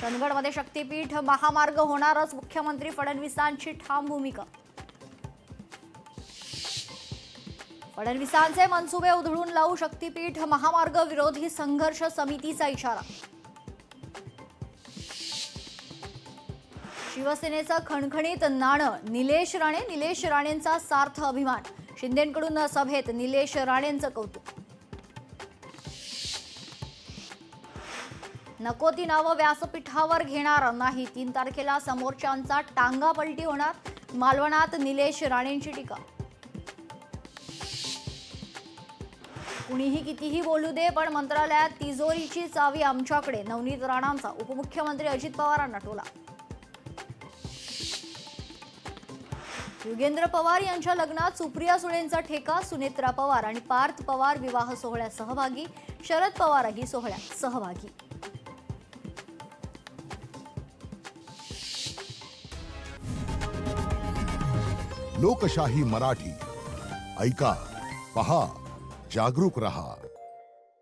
चंदगडमध्ये शक्तीपीठ महामार्ग होणारच, मुख्यमंत्री फडणवीसांची ठाम भूमिका. फडणवीसांचे मनसुबे उधळून लावू शक्तीपीठ महामार्ग विरोधी संघर्ष समितीचा इशारा. शिवसेनेचं खणखणीत नाणं, निलेश राणेंचा सार्थ अभिमान. शिंदेंकडून सभेत निलेश राणेंचं कौतुक. नको ती नावं व्यासपीठावर घेणार नाही, 3 तारखेला समोरच्यांचा टांगा पलटी होणार. मालवणात निलेश राणेंची टीका. कुणीही कितीही बोलू दे, पण मंत्रालयात तिजोरीची चावी आमच्याकडे, नवनीत राणांचा उपमुख्यमंत्री अजित पवारांना टोला. युगेंद्र पवार यांच्या लग्नात सुप्रिया सुळेंचा ठेका. सुनेत्रा पवार आणि पार्थ पवार विवाह सोहळ्यात सहभागी. शरद पवारही सोहळ्यात सहभागी. लोकशाही मराठी ऐका, पहा, जागरूक रहा.